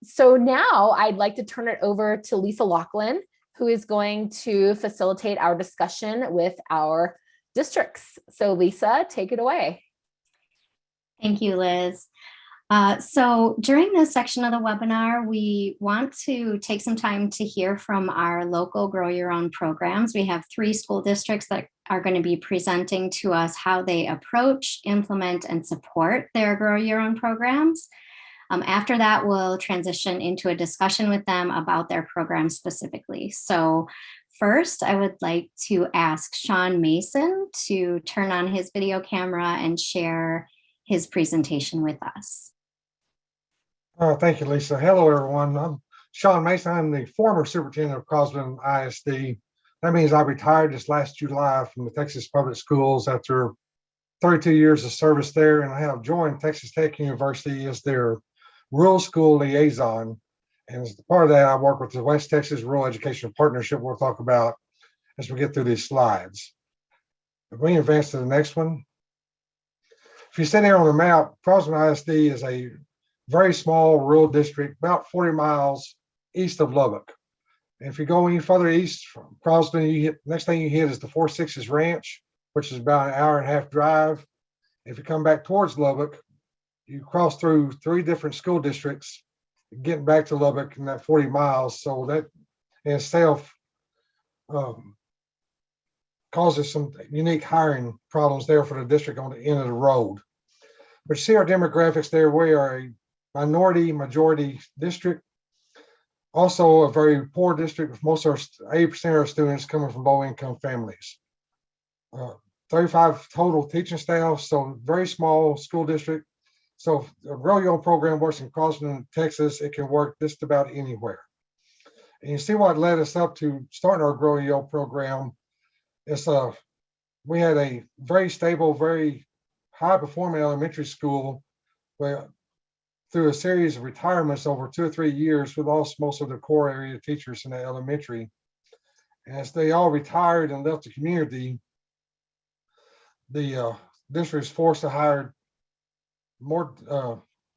So now I'd like to turn it over to Lisa Laughlin, who is going to facilitate our discussion with our districts. So Lisa, take it away. Thank you, Liz. So during this section of the webinar, we want to take some time to hear from our local Grow Your Own programs. We have 3 school districts that are going to be presenting to us how they approach, implement, and support their Grow Your Own programs. After that, we'll transition into a discussion with them about their program specifically. So first, I would like to ask Shawn Mason to turn on his video camera and share his presentation with us. Thank you, Lisa. Hello, everyone. I'm Shawn Mason. I'm the former superintendent of Crossman ISD. That means I retired this last July from the Texas Public Schools after 32 years of service there, and I have joined Texas Tech University as their rural school liaison. And as part of that, I work with the West Texas Rural Education Partnership we'll talk about as we get through these slides. If we advance to the next one. If you sit here on the map, Crossman ISD is a very small rural district, about 40 miles east of Lubbock. And if you go any further east from Crosbyton, next thing you hit is the 4 Sixes Ranch, which is about an hour-and-a-half drive. If you come back towards Lubbock, you cross through 3 different school districts, getting back to Lubbock in that 40 miles. So that in itself causes some unique hiring problems there for the district on the end of the road. But you see our demographics there. We are a minority majority district, also a very poor district with most of our 80% of our students coming from low income families. 35 total teaching staff, so very small school district. So if a Grow Your Own program works in Crosbyton, Texas, it can work just about anywhere. And you see what led us up to starting our Grow Your Own program. It's we had a very stable, very high performing elementary school where through a series of retirements over 2 or 3 years, we lost most of the core area teachers in the elementary. And as they all retired and left the community, the district was forced to hire more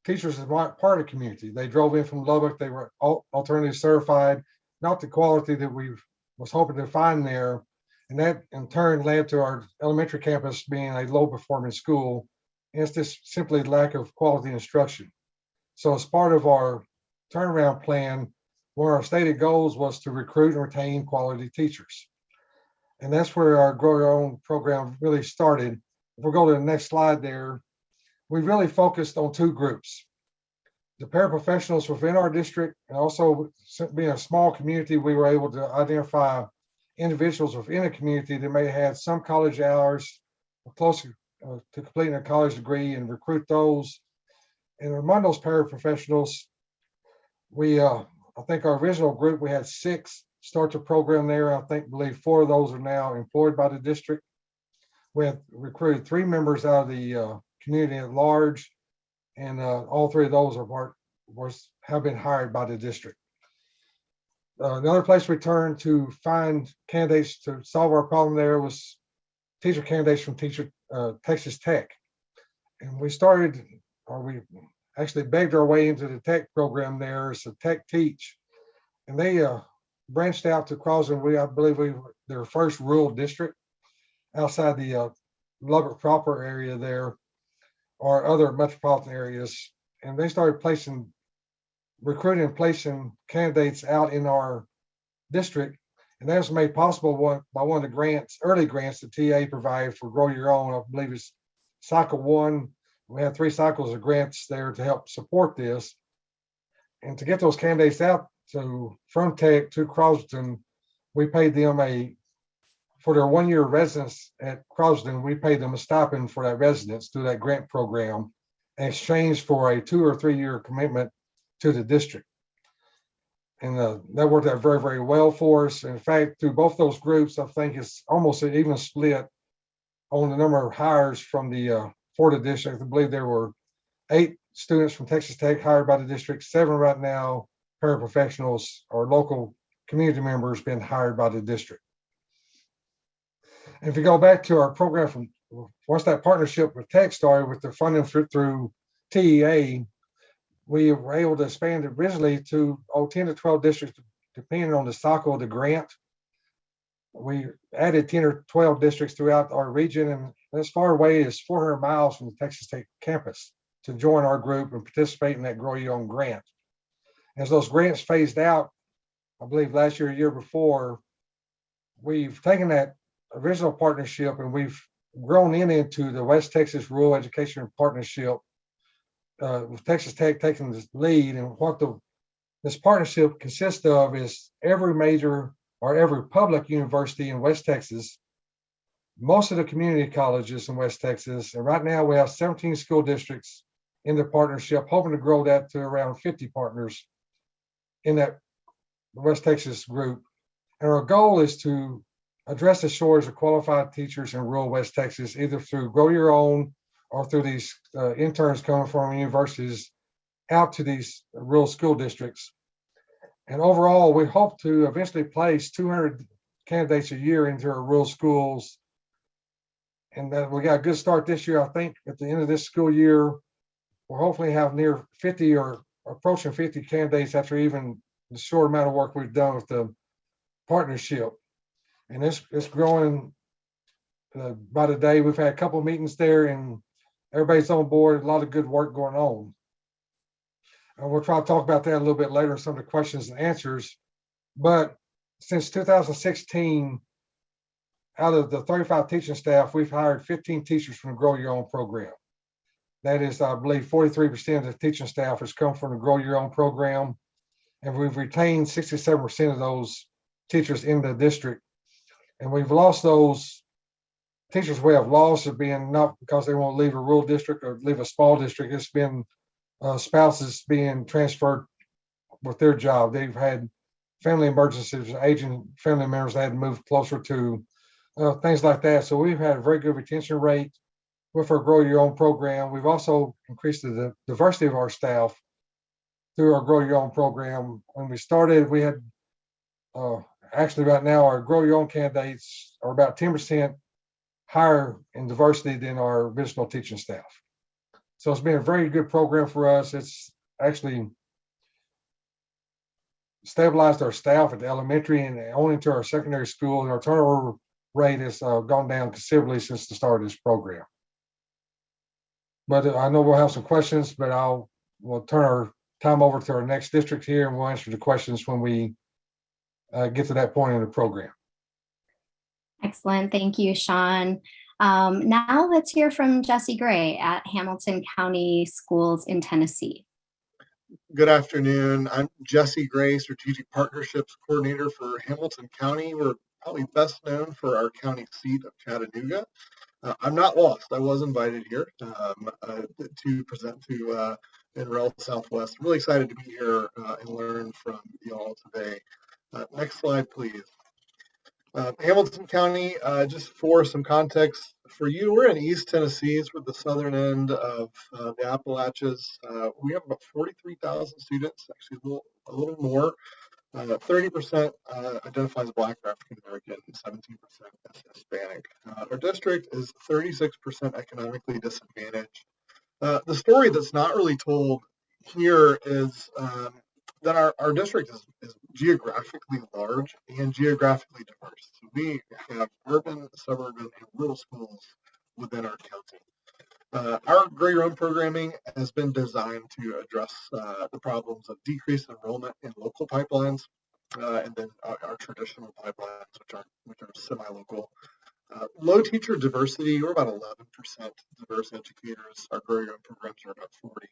teachers as part of the community. They drove in from Lubbock. They were alternative certified, not the quality that we was hoping to find there. And that in turn led to our elementary campus being a low performing school. And it's just simply lack of quality instruction. So as part of our turnaround plan, one of our stated goals was to recruit and retain quality teachers. And that's where our Grow Your Own program really started. If we go to the next slide there, we really focused on 2 groups. The paraprofessionals within our district, and also being a small community, we were able to identify individuals within a community that may have had some college hours close to completing a college degree and recruit those. And among those paraprofessionals, we, I think our original group, we had 6 start the program there. I believe 4 of those are now employed by the district. We have recruited 3 members out of the community at large, and all 3 of those have been hired by the district. Another place we turned to find candidates to solve our problem there was teacher candidates from Texas Tech. And we actually begged our way into the tech program there. It's a tech teach. And they branched out to Crosbyton. I believe we were their first rural district outside the Lubbock proper area there, or other metropolitan areas. And they started recruiting and placing candidates out in our district. And that was made possible by one of the grants, early grants that TA provided for Grow Your Own. I believe it's cycle 1. We had 3 cycles of grants there to help support this. And to get those candidates out from Tech to Crosbyton, we paid them for their 1-year residence at Crosbyton, we paid them a stipend for that residence through that grant program in exchange for a 2 or 3 year commitment to the district. And that worked out very, very well for us. In fact, through both those groups, I think it's almost an even split on the number of hires from for the district. I believe there were 8 students from Texas Tech hired by the district, 7 right now, paraprofessionals or local community members being hired by the district. And if you go back to our program once that partnership with Tech started with the funding through TEA, we were able to expand it originally to 10 to 12 districts, depending on the cycle of the grant. We added 10 or 12 districts throughout our region, and as far away as 400 miles from the Texas Tech campus to join our group and participate in that Grow Your Own grant. As those grants phased out, I believe last year, a year before, we've taken that original partnership and we've grown into the West Texas Rural Education Partnership, with Texas Tech taking the lead. And what this partnership consists of is every major or every public university in West Texas, most of the community colleges in West Texas, and right now we have 17 school districts in the partnership, hoping to grow that to around 50 partners in that West Texas group. And our goal is to address the shortage of qualified teachers in rural West Texas, either through Grow Your Own or through these interns coming from universities out to these rural school districts. And overall, we hope to eventually place 200 candidates a year into our rural schools. And we got a good start this year. I think at the end of this school year, we'll hopefully have near 50 or approaching 50 candidates after even the short amount of work we've done with the partnership. And it's growing by the day. We've had a couple of meetings there and everybody's on board, a lot of good work going on. And we'll try to talk about that a little bit later in some of the questions and answers. But since 2016, out of the 35 teaching staff, we've hired 15 teachers from the Grow Your Own program. That is, I believe, 43% of the teaching staff has come from the Grow Your Own program. And we've retained 67% of those teachers in the district. And we've lost those teachers we have lost have been not because they want to leave a rural district or leave a small district. It's been spouses being transferred with their job. They've had family emergencies, aging family members that had to move closer to, things like that. So we've had a very good retention rate with our Grow Your Own program. We've also increased the diversity of our staff through our Grow Your Own program. When we started, we had actually right now our Grow Your Own candidates are about 10% higher in diversity than our original teaching staff. So it's been a very good program for us. It's actually stabilized our staff at the elementary and on into our secondary school, and our turnover rate has gone down considerably since the start of this program. But I know we'll have some questions, but we'll turn our time over to our next district here, and we'll answer the questions when we get to that point in the program. Excellent. Thank you, Shawn. Now let's hear from Jesse Gray at Hamilton County Schools in Tennessee. Good afternoon. I'm Jesse Gray, Strategic Partnerships Coordinator for Hamilton County. We're probably best known for our county seat of Chattanooga. I'm not lost. I was invited here to present to REL Southwest. I'm really excited to be here and learn from you all today. Next slide, please. Hamilton County, just for some context for you, we're in East Tennessee. We're the southern end of the Appalachians. We have about 43,000 students, actually a little more. 30% identify as Black or African American, 17% as Hispanic. Our district is 36% economically disadvantaged. The story that's not really told here is that our district is geographically large and geographically diverse. So we have urban, suburban, and rural schools within our county. Our Grow Your Own programming has been designed to address the problems of decreased enrollment in local pipelines and then our traditional pipelines, which are semi-local. Low teacher diversity, we're about 11% diverse educators. Our Grow Your Own programs are about 40.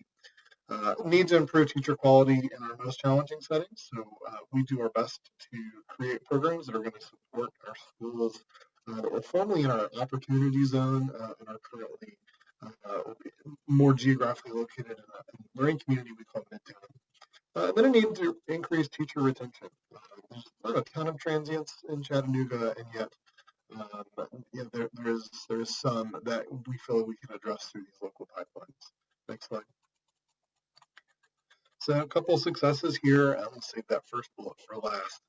Need to improve teacher quality in our most challenging settings. So we do our best to create programs that are going to support our schools that were formerly in our opportunity zone and are currently more geographically located in a learning community we call Midtown. Then a need to increase teacher retention. There's not a ton of transients in Chattanooga, and yet there is some that we feel we can address through these local pipelines. Next slide. So a couple of successes here. I'll save that first bullet for last.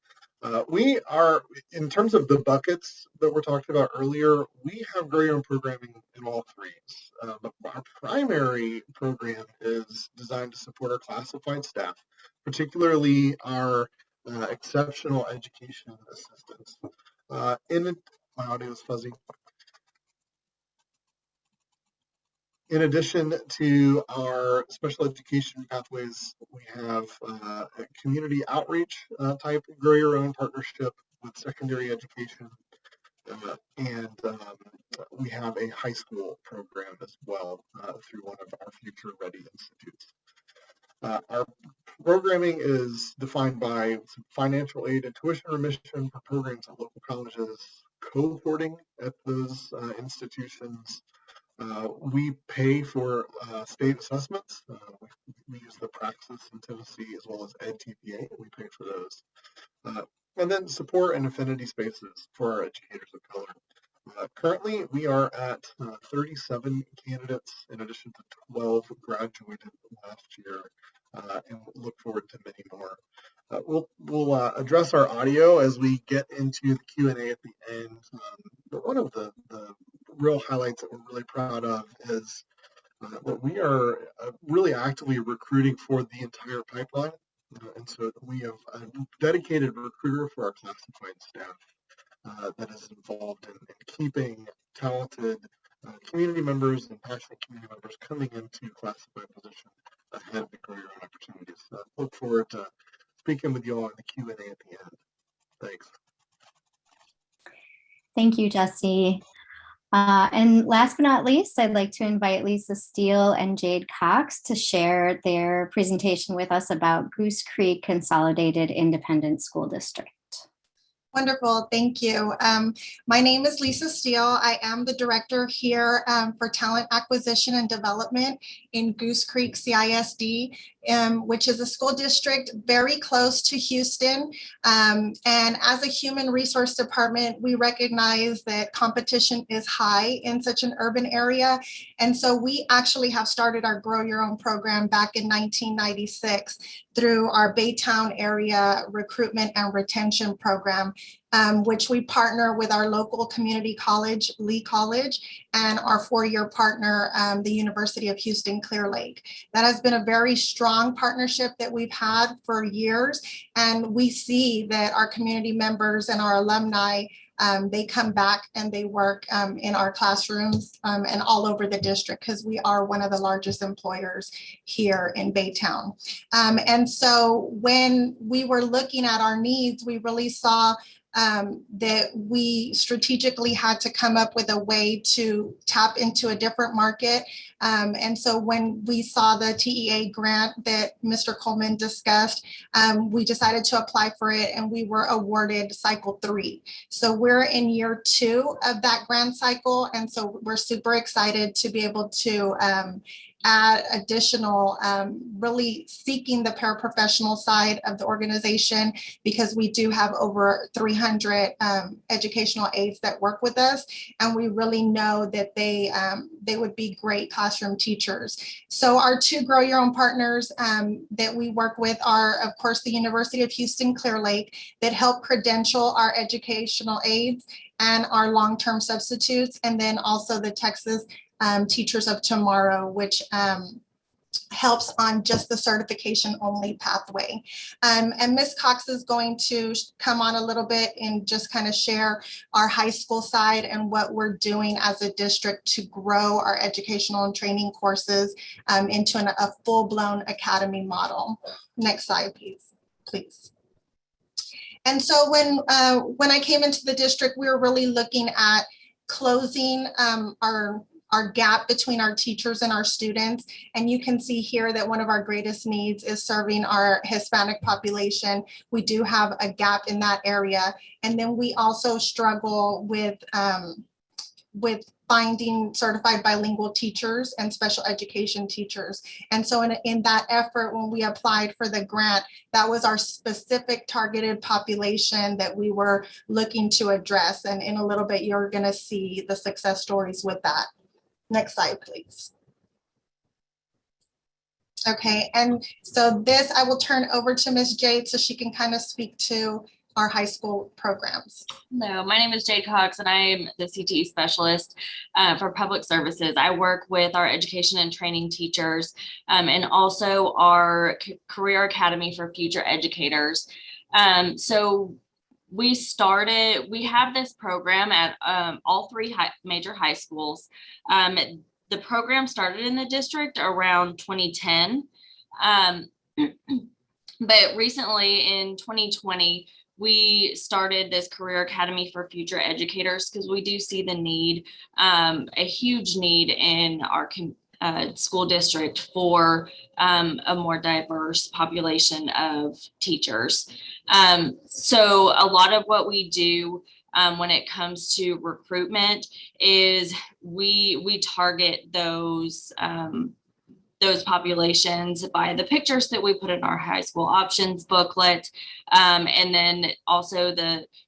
We are, in terms of the buckets that we're talking about earlier, we have grow your own programming in all three. But our primary program is designed to support our classified staff, particularly our exceptional education assistants. My audio is fuzzy. In addition to our special education pathways, we have a community outreach type grow your own partnership with secondary education. And we have a high school program as well through one of our future ready institutes. Our programming is defined by financial aid and tuition remission for programs at local colleges, cohorting at those institutions. We pay for state assessments. We use the Praxis in Tennessee as well as EdTPA. We pay for those. And then support and affinity spaces for our educators of color. Currently, we are at 37 candidates in addition to 12 graduated last year, and look forward to many more. We'll address our audio as we get into the Q&A at the end. But one of the real highlights that we're really proud of is that we are really actively recruiting for the entire pipeline. And so we have a dedicated recruiter for our classified staff that is involved in keeping talented community members and passionate community members coming into classified positions ahead of the career opportunities. Look forward to speaking with you all in the Q&A at the end. Thanks. Thank you, Jesse. And last but not least, I'd like to invite Lisa Steele and Jade Cox to share their presentation with us about Goose Creek Consolidated Independent School District. Wonderful, thank you. My name is Lisa Steele. I am the director here for talent acquisition and development in Goose Creek CISD, which is a school district very close to Houston. And as a human resource department, we recognize that competition is high in such an urban area. And so we actually have started our Grow Your Own program back in 1996 through our Baytown area recruitment and retention program, which we partner with our local community college, Lee College, and our four-year partner, the University of Houston Clear Lake. That has been a very strong partnership that we've had for years, and we see that our community members and our alumni, they come back and they work in our classrooms and all over the district because we are one of the largest employers here in Baytown. And so when we were looking at our needs, we really saw that we strategically had to come up with a way to tap into a different market. And so when we saw the TEA grant that Mr. Coleman discussed, we decided to apply for it and we were awarded cycle 3. So we're in year 2 of that grant cycle. And so we're super excited to be able to add additional, really seeking the paraprofessional side of the organization, because we do have over 300 educational aides that work with us, and we really know that they would be great classroom teachers. So our 2 Grow Your Own partners that we work with are, of course, the University of Houston Clear Lake, that help credential our educational aides and our long-term substitutes, and then also the Texas Teachers of Tomorrow, which helps on just the certification only pathway. And Ms. Cox is going to come on a little bit and just kind of share our high school side and what we're doing as a district to grow our educational and training courses into a full-blown academy model. Next slide, please. And so when I came into the district, we were really looking at closing our gap between our teachers and our students. And you can see here that one of our greatest needs is serving our Hispanic population. We do have a gap in that area. And then we also struggle with finding certified bilingual teachers and special education teachers. And so in that effort, when we applied for the grant, that was our specific targeted population that we were looking to address. And in a little bit, you're gonna see the success stories with that. Next slide, please. Okay, and so this I will turn over to Ms. Jade so she can kind of speak to our high school programs. Hello, my name is Jade Cox, and I am the CTE specialist for public services. I work with our education and training teachers and also our career academy for future educators. So we have this program at all three major high schools. The program started in the district around 2010. But recently in 2020, we started this career academy for future educators because we do see the need, a huge need in our school district for a more diverse population of teachers. So a lot of what we do when it comes to recruitment is we target those populations by the pictures that we put in our high school options booklet. And then also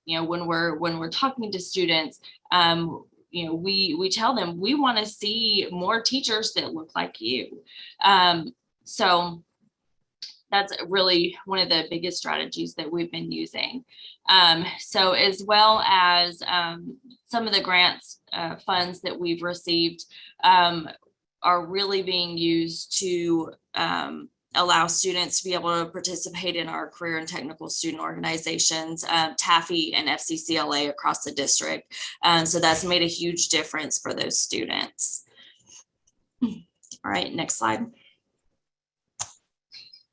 when we're talking to students, we tell them we want to see more teachers that look like you. So that's really one of the biggest strategies that we've been using. So as well as some of the grants funds that we've received are really being used to allow students to be able to participate in our career and technical student organizations, TAFE and FCCLA across the district. So that's made a huge difference for those students. All right, next slide.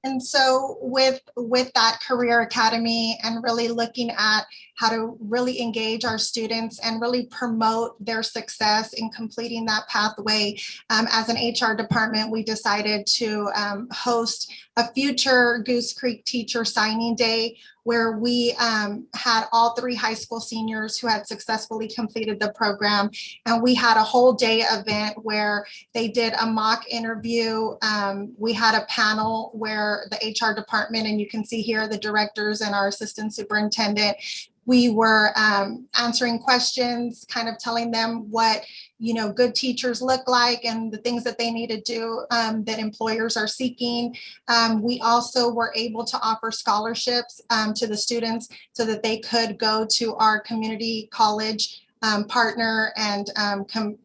And so with that career academy and really looking at how to really engage our students and really promote their success in completing that pathway, as an HR department, we decided to host a future Goose Creek teacher signing day where we had all three high school seniors who had successfully completed the program. And we had a whole day event where they did a mock interview. We had a panel where the HR department, and you can see here the directors and our assistant superintendent, we were answering questions, kind of telling them what good teachers look like and the things that they need to do that employers are seeking. We also were able to offer scholarships to the students so that they could go to our community college partner and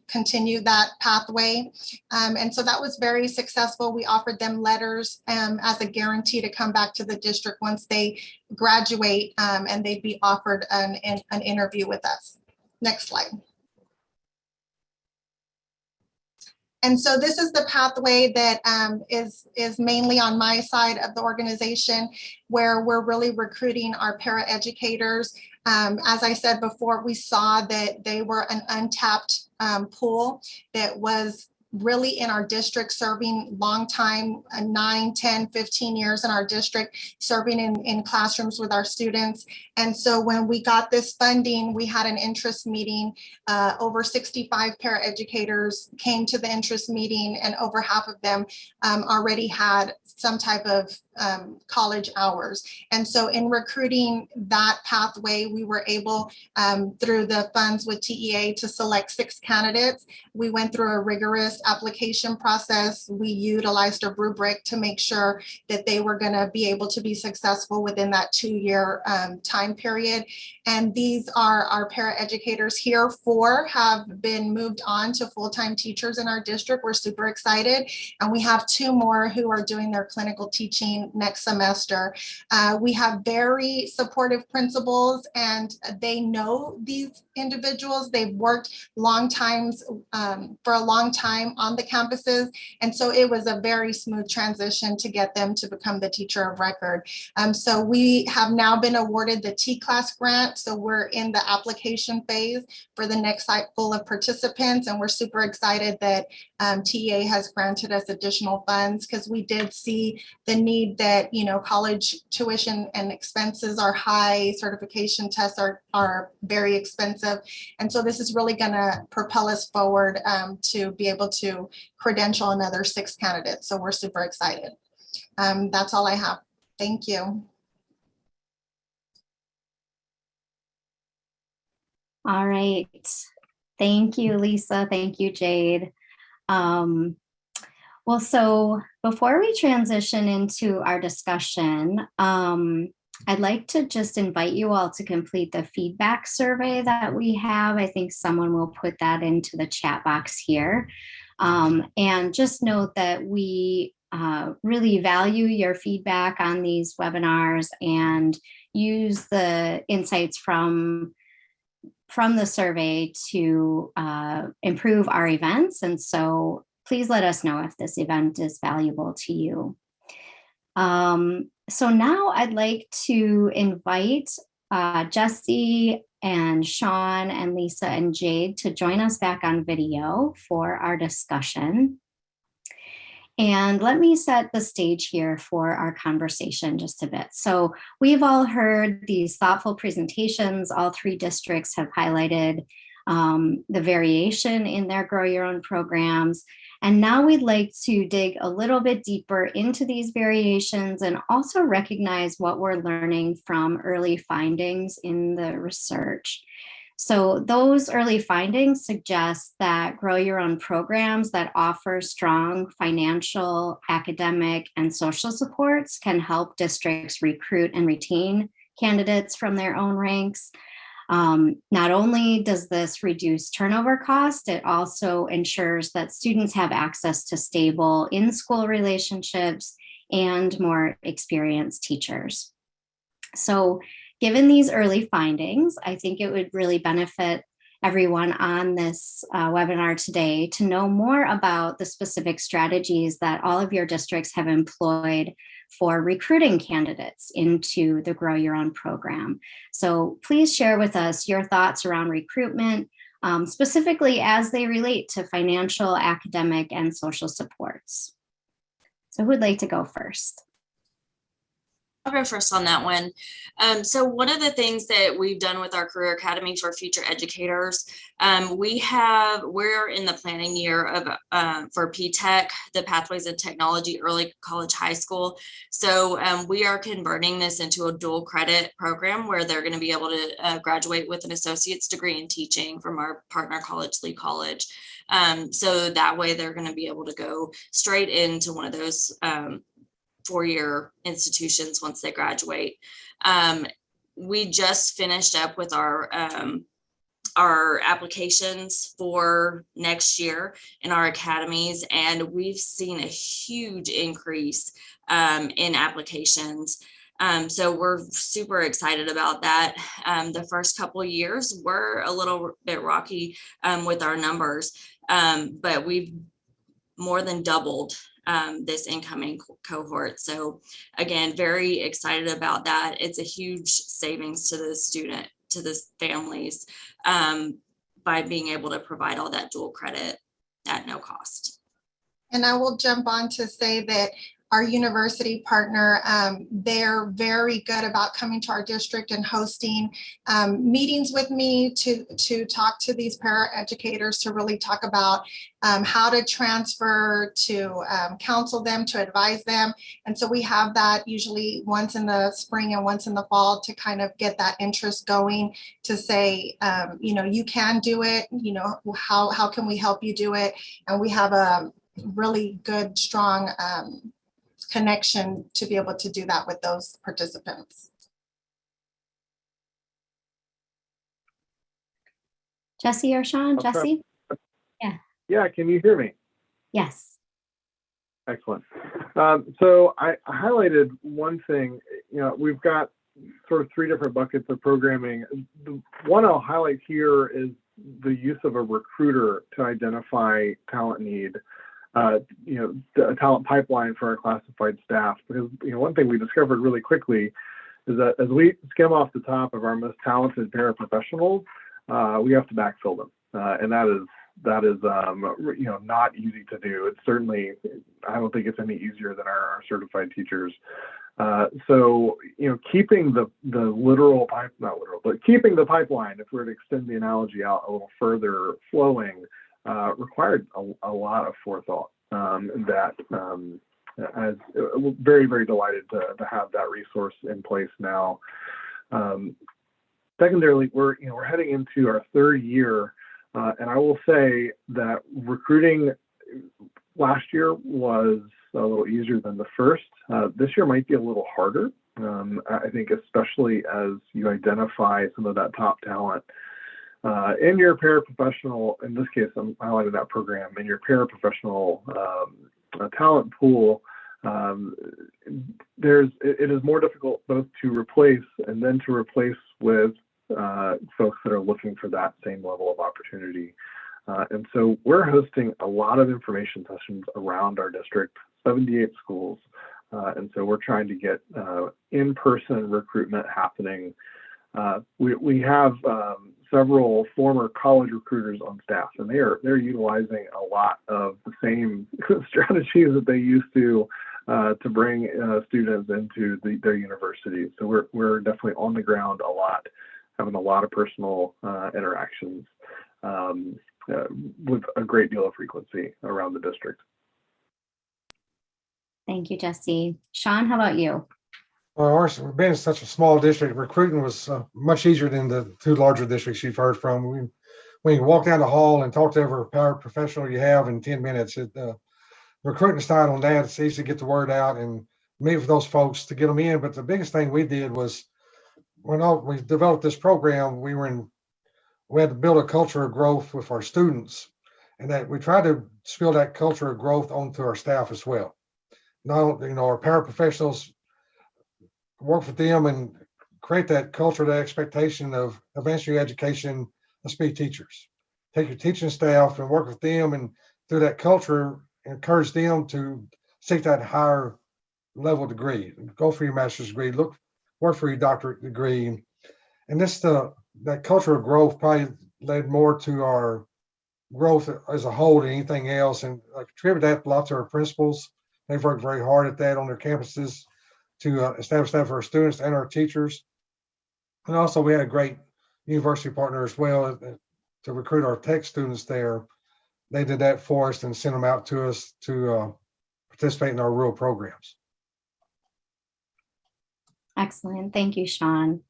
continue that pathway. And so that was very successful. We offered them letters as a guarantee to come back to the district once they graduate, and they'd be offered an interview with us. Next slide. And so this is the pathway that is mainly on my side of the organization, where we're really recruiting our paraeducators. As I said before, we saw that they were an untapped pool that was really in our district, serving long time, 9, 10, 15 years in our district, serving in classrooms with our students. And so when we got this funding, we had an interest meeting. Over 65 paraeducators came to the interest meeting, and over half of them already had some type of college hours. And so in recruiting that pathway, we were able, through the funds with TEA, to select 6 candidates. We went through a rigorous application process. We utilized a rubric to make sure that they were going to be able to be successful within that 2-year time period. And these are our paraeducators here. 4 have been moved on to full-time teachers in our district. We're super excited. And we have 2 more who are doing their clinical teaching next semester. We have very supportive principals, and they know these individuals. They've worked for a long time on the campuses. And so it was a very smooth transition to get them to become the teacher of record. So we have now been awarded the T-class grant. So we're in the application phase for the next cycle of participants. And we're super excited that TEA has granted us additional funds, because we did see the need that, college tuition and expenses are high, certification tests are very expensive. And so this is really going to propel us forward to be able to credential another 6 candidates. So we're super excited. That's all I have. Thank you. All right. Thank you, Lisa. Thank you, Jade. Well, so before we transition into our discussion, I'd like to just invite you all to complete the feedback survey that we have. I think someone will put that into the chat box here. And just note that we really value your feedback on these webinars and use the insights from the survey to improve our events. And so please let us know if this event is valuable to you. So now I'd like to invite Jesse and Shawn and Lisa and Jade to join us back on video for our discussion. And let me set the stage here for our conversation just a bit. So we've all heard these thoughtful presentations. All three districts have highlighted the variation in their Grow Your Own programs. And now we'd like to dig a little bit deeper into these variations and also recognize what we're learning from early findings in the research. So those early findings suggest that Grow Your Own programs that offer strong financial, academic, and social supports can help districts recruit and retain candidates from their own ranks. Not only does this reduce turnover cost, it also ensures that students have access to stable in-school relationships and more experienced teachers. So given these early findings, I think it would really benefit everyone on this webinar today to know more about the specific strategies that all of your districts have employed for recruiting candidates into the Grow Your Own program. So please share with us your thoughts around recruitment, specifically as they relate to financial, academic, and social supports. So who'd like to go first? I'll go first on that one. So one of the things that we've done with our Career Academy for Future Educators, we're in the planning year of for PTech, the Pathways in Technology Early College High School. So we are converting this into a dual credit program where they're going to be able to graduate with an associate's degree in teaching from our partner college, Lee College. So that way they're going to be able to go straight into one of those four-year institutions once they graduate. We just finished up with our applications for next year in our academies, and we've seen a huge increase in applications. So we're super excited about that. The first couple of years were a little bit rocky with our numbers, but we've more than doubled this incoming cohort. So again, very excited about that. It's a huge savings to the student, to the families, by being able to provide all that dual credit at no cost. And I will jump on to say that our university partner, they're very good about coming to our district and hosting meetings with me to talk to these paraeducators, to really talk about how to transfer, to counsel them, to advise them. And so we have that usually once in the spring and once in the fall to kind of get that interest going, to say, you can do it, how can we help you do it? And we have a really good, strong connection to be able to do that with those participants. Jesse or Shawn? Jesse? Yeah, can you hear me? Yes. Excellent. So I highlighted one thing. We've got sort of three different buckets of programming. The one I'll highlight here is the use of a recruiter to identify talent need. A talent pipeline for our classified staff, because one thing we discovered really quickly is that as we skim off the top of our most talented paraprofessionals, we have to backfill them, and that is not easy to do. It's certainly, I don't think it's any easier than our certified teachers. So keeping the keeping the pipeline, if we're to extend the analogy out a little further, flowing, required a lot of forethought, as very, very delighted to have that resource in place now. Secondarily, we're heading into our third year, and I will say that recruiting last year was a little easier than the first. This year might be a little harder. I think especially as you identify some of that top talent in your paraprofessional, in this case, I'm highlighting that program, in your paraprofessional talent pool, it is more difficult both to replace and then to replace with folks that are looking for that same level of opportunity. And so we're hosting a lot of information sessions around our district, 78 schools. And so we're trying to get in-person recruitment happening. We have several former college recruiters on staff, and they're utilizing a lot of the same strategies that they used to bring students into their universities. So we're definitely on the ground a lot, having a lot of personal interactions with a great deal of frequency around the district. Thank you, Jesse. Shawn, how about you? Well, ours being such a small district, recruiting was much easier than the two larger districts you've heard from. When you walk down the hall and talk to every paraprofessional you have in 10 minutes, recruiting style on that, it's easy to get the word out and meet with those folks to get them in. But the biggest thing we did was when we developed this program, we had to build a culture of growth with our students, and that we tried to spill that culture of growth onto our staff as well. Now, our paraprofessionals, work with them and create that culture, that expectation of advancing your education. Let's be teachers. Take your teaching staff and work with them, and through that culture, encourage them to seek that higher level degree. Go for your master's degree. Work for your doctorate degree. And that culture of growth probably led more to our growth as a whole than anything else. And I contribute that a lot to our principals. They've worked very hard at that on their campuses to establish that for our students and our teachers. And also we had a great university partner as well to recruit our tech students there. They did that for us and sent them out to us to participate in our rural programs. Excellent. Thank you, Shawn.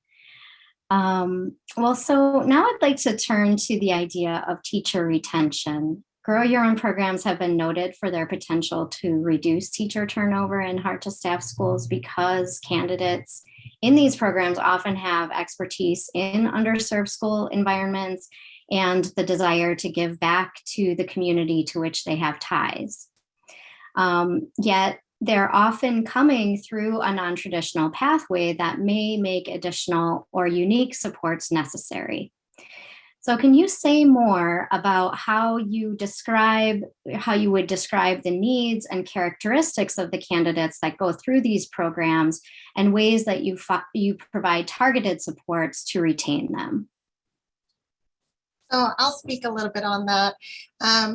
Well, so now I'd like to turn to the idea of teacher retention. Grow Your Own programs have been noted for their potential to reduce teacher turnover in hard-to-staff schools because candidates in these programs often have expertise in underserved school environments and the desire to give back to the community to which they have ties. Yet they're often coming through a non-traditional pathway that may make additional or unique supports necessary. So can you say more about how you would describe the needs and characteristics of the candidates that go through these programs and ways that you provide targeted supports to retain them? So I'll speak a little bit on that.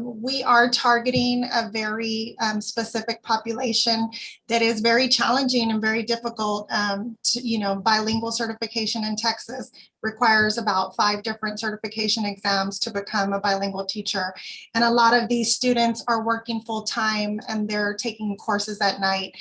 We are targeting a very specific population that is very challenging and very difficult. Bilingual certification in Texas requires about 5 different certification exams to become a bilingual teacher. And a lot of these students are working full time and they're taking courses at night.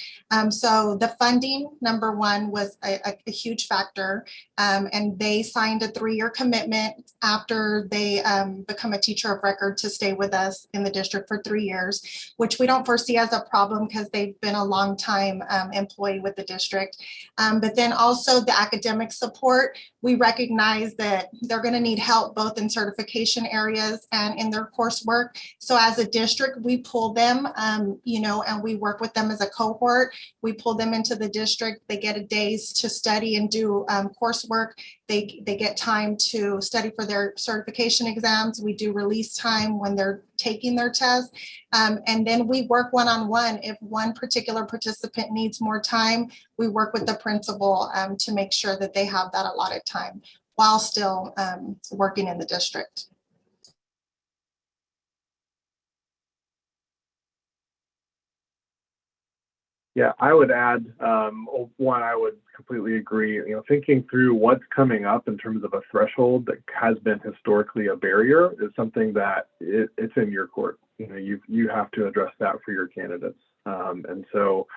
So the funding, number one, was a huge factor. And they signed a 3-year commitment after they become a teacher of record to stay with us in the district for 3 years, which we don't foresee as a problem because they've been a long time employee with the district. But then also the academic support, we recognize that they're going to need help both in certification areas and in their coursework. So as a district, we pull them, and we work with them as a cohort. We pull them into the district. They get a days to study and do coursework. They get time to study for their certification exams. We do release time when they're taking their test. And then we work one-on-one. If one particular participant needs more time, we work with the principal to make sure that they have that allotted time while still working in the district. Yeah, I would add one. I would completely agree. Thinking through what's coming up in terms of a threshold that has been historically a barrier is something that it's in your court. You have to address that for your candidates. And so,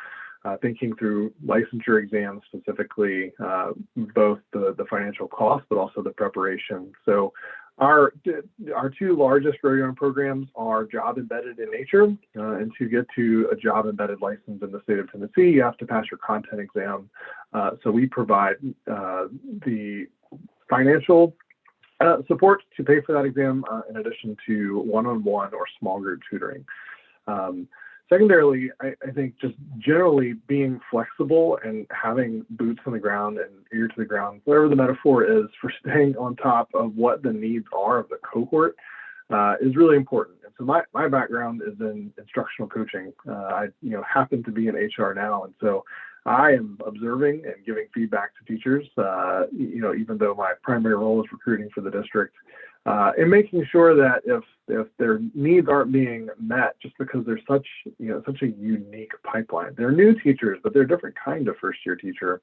thinking through licensure exams specifically, both the financial cost, but also the preparation. So, Our two largest Grow Your Own programs are job embedded in nature, and to get to a job embedded license in the state of Tennessee, you have to pass your content exam. So we provide the financial support to pay for that exam, in addition to one-on-one or small group tutoring. Secondarily, I think just generally being flexible and having boots on the ground and ear to the ground, whatever the metaphor is, for staying on top of what the needs are of the cohort is really important. And so my background is in instructional coaching. I happen to be in HR now, and so I am observing and giving feedback to teachers. Even though my primary role is recruiting for the district, and making sure that if their needs aren't being met, just because there's such a unique pipeline. They're new teachers, but they're a different kind of first-year teacher.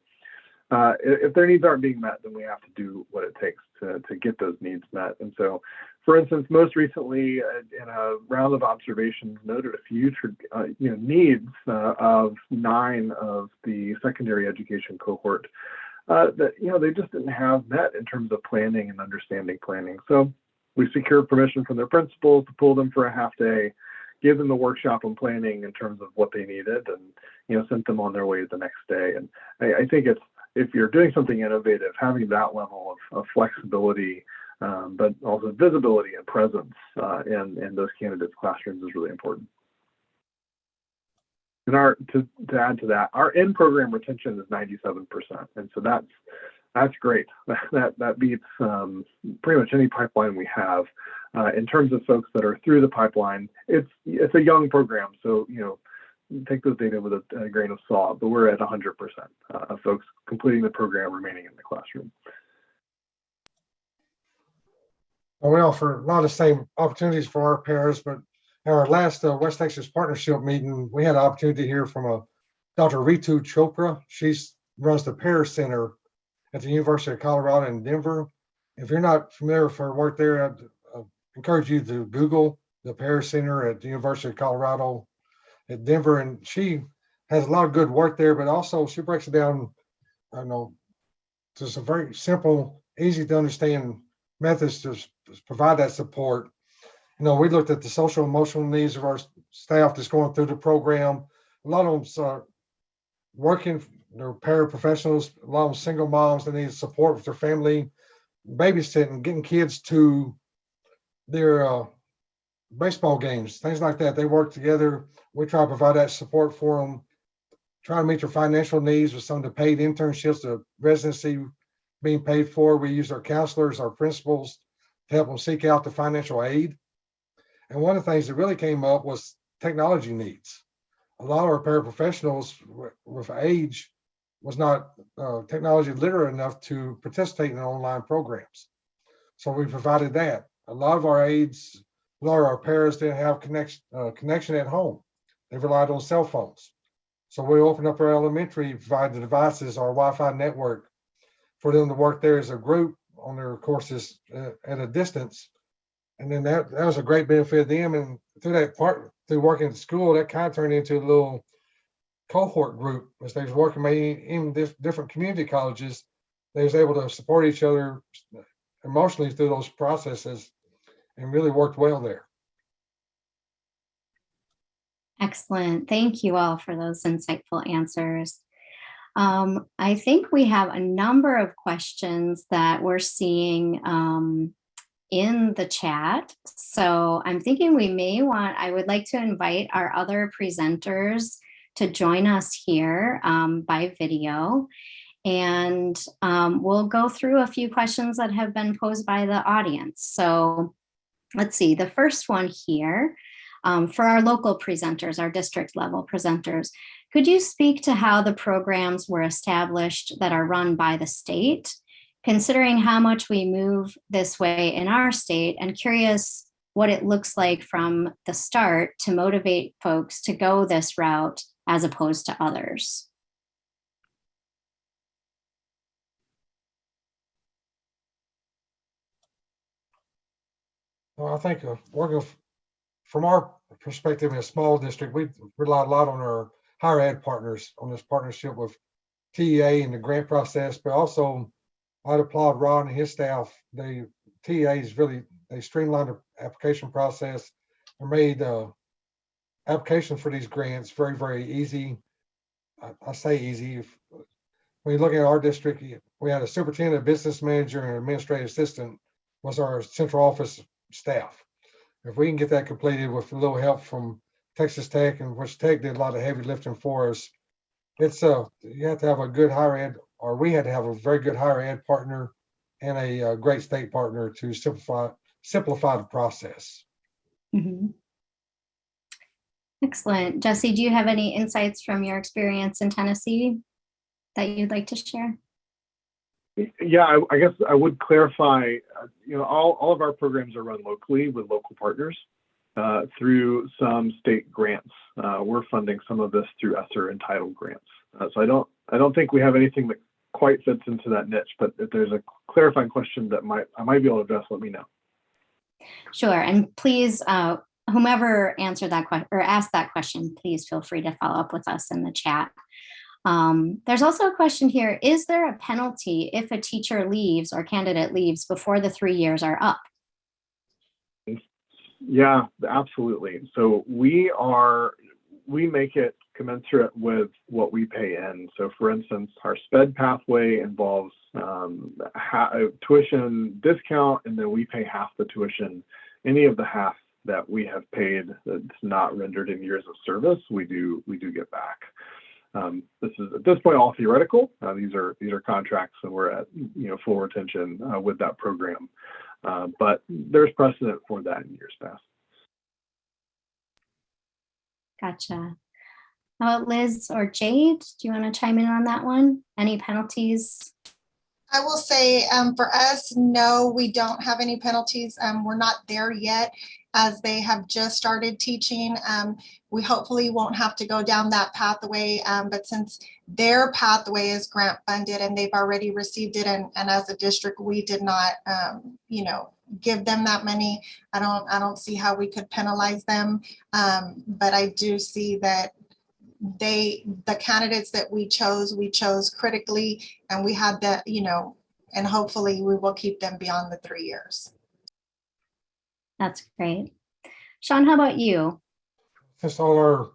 If their needs aren't being met, then we have to do what it takes to get those needs met. And so, for instance, most recently in a round of observations, noted a few needs of 9 of the secondary education cohort that they just didn't have met in terms of planning and understanding planning. So we secured permission from their principals to pull them for a half day, give them the workshop on planning in terms of what they needed, and sent them on their way the next day. And I think if you're doing something innovative, having that level of flexibility, but also visibility and presence in those candidates' classrooms is really important. And to add to that, our in-program retention is 97%, and so that's great. That beats pretty much any pipeline we have. In terms of folks that are through the pipeline, it's a young program, so take those data with a grain of salt, but we're at 100% of folks completing the program remaining in the classroom. Well, we offer a lot of the same opportunities for our pairs, but in our last West Texas Partnership meeting, we had an opportunity to hear from Dr. Ritu Chopra. She runs the Pair Center at the University of Colorado in Denver. If you're not familiar with her work there, I'd encourage you to Google the Pair Center at the University of Colorado at Denver. And she has a lot of good work there, but also she breaks it down, to some very simple, easy to understand methods to provide that support. We looked at the social emotional needs of our staff that's going through the program. A lot of them are working, they're paraprofessionals, a lot of them single moms that need support with their family, babysitting, getting kids to their baseball games, things like that. They work together. We try to provide that support for them, try to meet their financial needs with some of the paid internships, the residency being paid for. We use our counselors, our principals to help them seek out the financial aid. And one of the things that really came up was technology needs. A lot of our paraprofessionals with age was not technology literate enough to participate in online programs. So we provided that. A lot of our aides, a lot of our paras didn't have connection at home. They relied on cell phones. So we opened up our elementary, provide the devices, our Wi-Fi network for them to work there as a group on their courses at a distance. And then that was a great benefit to them. And through working at school, that kind of turned into a little cohort group. As they was working maybe in different community colleges, they was able to support each other emotionally through those processes and really worked well there. Excellent. Thank you all for those insightful answers. I think we have a number of questions that we're seeing in the chat. So I'm thinking I would like to invite our other presenters to join us here by video. And we'll go through a few questions that have been posed by the audience. So let's see, the first one here, for our local presenters, our district level presenters, could you speak to how the programs were established that are run by the state? Considering how much we move this way in our state, and curious what it looks like from the start to motivate folks to go this route as opposed to others. Well, I think working from our perspective in a small district, we rely a lot on our higher ed partners on this partnership with TEA and the grant process, but also I'd applaud Ron and his staff. They TAs really, they streamlined the application process and made application for these grants very, very easy. I say easy. When you look at our district, we had a superintendent, a business manager, and an administrative assistant was our central office staff. If we can get that completed with a little help from Texas Tech, and which Tech did a lot of heavy lifting for us, it's you have to have a good higher ed, or we had to have a very good higher ed partner and a great state partner to simplify the process. Mhm. Excellent. Jesse, do you have any insights from your experience in Tennessee that you'd like to share? Yeah, I guess I would clarify, all of our programs are run locally with local partners through some state grants. We're funding some of this through ESSER and title grants. So I don't think we have anything that quite fits into that niche, but if there's a clarifying question that I might be able to address, let me know. Sure, and please, whomever answered that question or asked that question, please feel free to follow up with us in the chat. There's also a question here. Is there a penalty if a teacher leaves or candidate leaves before the 3 years are up? Yeah, absolutely. So we make it commensurate with what we pay in. So for instance, our SPED pathway involves tuition discount, and then we pay half the tuition. Any of the half that we have paid that's not rendered in years of service, we do get back. This is at this point all theoretical. These are contracts, and we're at full retention with that program. But there's precedent for that in years past. Gotcha. How about Liz or Jade? Do you want to chime in on that one? Any penalties? I will say for us, no, we don't have any penalties. We're not there yet, as they have just started teaching. We hopefully won't have to go down that pathway, but since their pathway is grant funded and they've already received it, and as a district, we did not, give them that money. I don't see how we could penalize them, but I do see that the candidates that we chose critically, and we had that, and hopefully we will keep them beyond the 3 years. That's great. Shawn, how about you? Since all our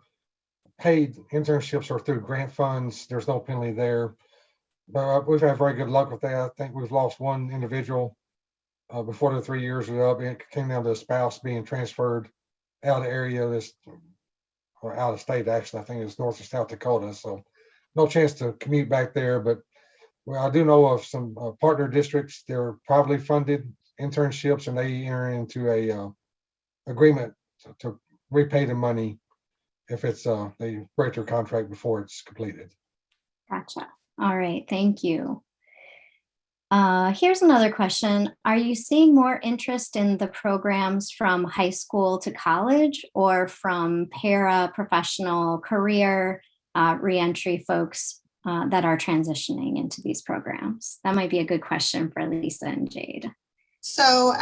paid internships are through grant funds, there's no penalty there. But we've had very good luck with that. I think we've lost one individual before the 3 years were up. It came down to a spouse being transferred out of the area, or out of state, actually. I think it's North or South Dakota. So no chance to commute back there. But I do know of some partner districts. They're probably funded internships, and they enter into a agreement to repay the money if it's they break their contract before it's completed. Gotcha. All right, thank you. Here's another question. Are you seeing more interest in the programs from high school to college, or from para-professional career reentry folks that are transitioning into these programs? That might be a good question for Lisa and Jade. So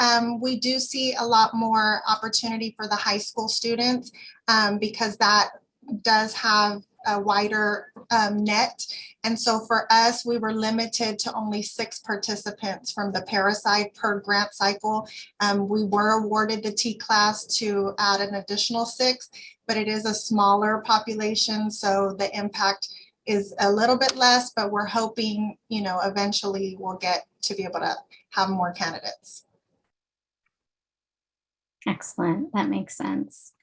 we do see a lot more opportunity for the high school students because that does have a wider net. And so for us, we were limited to only 6 participants from the para side per grant cycle. We were awarded the T class to add an additional 6, but it is a smaller population, so the impact is a little bit less, but we're hoping, eventually we'll get to be able to have more candidates. Excellent, that makes sense.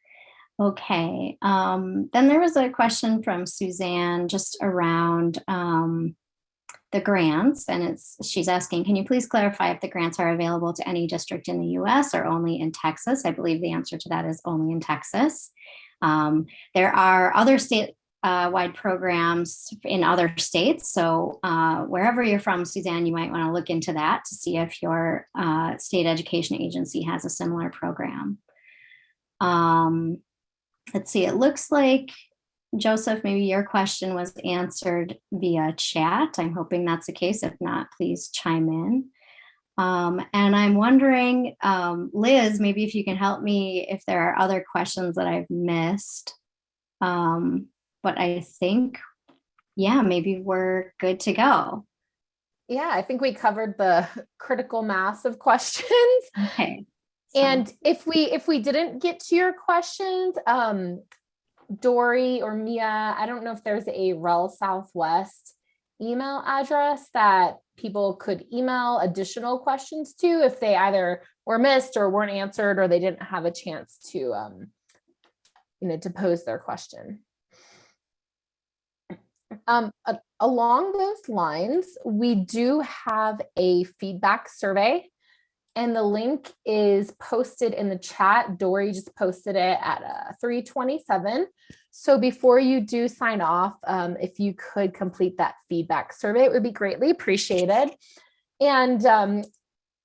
Okay, then there was a question from Suzanne just around the grants, and she's asking, can you please clarify if the grants are available to any district in the US or only in Texas? I believe the answer to that is only in Texas. There are other state-wide programs in other states, so wherever you're from, Suzanne, you might want to look into that to see if your state education agency has a similar program. Let's see, it looks like, Joseph, maybe your question was answered via chat. I'm hoping that's the case. If not, please chime in. And I'm wondering, Liz, maybe if you can help me if there are other questions that I've missed. But I think, yeah, maybe we're good to go. Yeah, I think we covered the critical mass of questions. Okay. And if we didn't get to your questions, Dory or Mia, I don't know if there's a REL Southwest email address that people could email additional questions to if they either were missed or weren't answered, or they didn't have a chance to, to pose their question. Along those lines, we do have a feedback survey, and the link is posted in the chat. Dory just posted it at 3:27. So before you do sign off, if you could complete that feedback survey, it would be greatly appreciated. And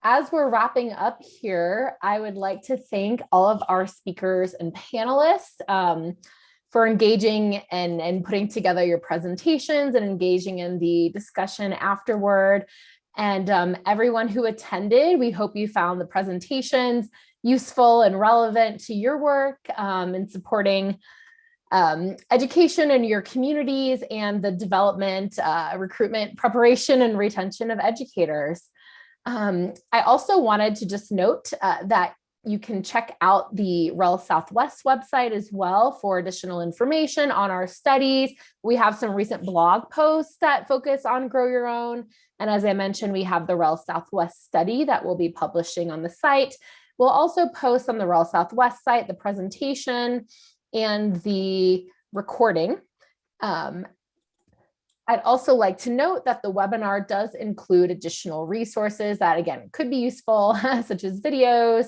as we're wrapping up here, I would like to thank all of our speakers and panelists for engaging and putting together your presentations and engaging in the discussion afterward. And everyone who attended, we hope you found the presentations useful and relevant to your work in supporting education in your communities and the development, recruitment, preparation, and retention of educators. I also wanted to just note that you can check out the REL Southwest website as well for additional information on our studies. We have some recent blog posts that focus on Grow Your Own. And as I mentioned, we have the REL Southwest study that we'll be publishing on the site. We'll also post on the REL Southwest site the presentation and the recording. I'd also like to note that the webinar does include additional resources that, again, could be useful, such as videos,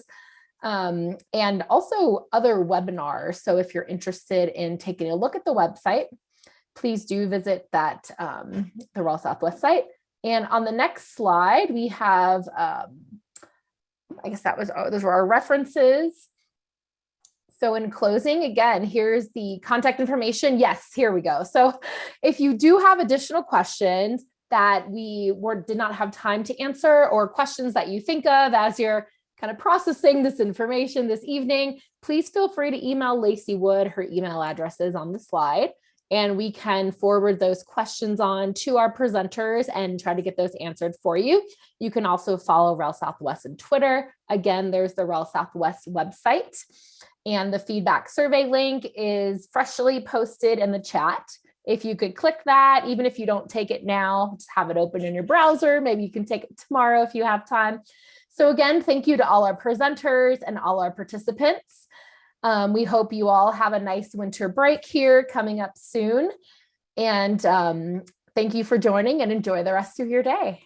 and also other webinars. So if you're interested in taking a look at the website, please do visit that, the REL Southwest site. And on the next slide, we have, I guess those were our references. So in closing, again, here's the contact information. Yes, here we go. So if you do have additional questions that we did not have time to answer, or questions that you think of as you're kind of processing this information this evening, please feel free to email Lacey Wood. Her email address is on the slide, and we can forward those questions on to our presenters and try to get those answered for you. You can also follow REL Southwest on Twitter. Again, there's the REL Southwest website, and the feedback survey link is freshly posted in the chat. If you could click that, even if you don't take it now, just have it open in your browser. Maybe you can take it tomorrow if you have time. So again, thank you to all our presenters and all our participants. We hope you all have a nice winter break here coming up soon. And thank you for joining, and enjoy the rest of your day.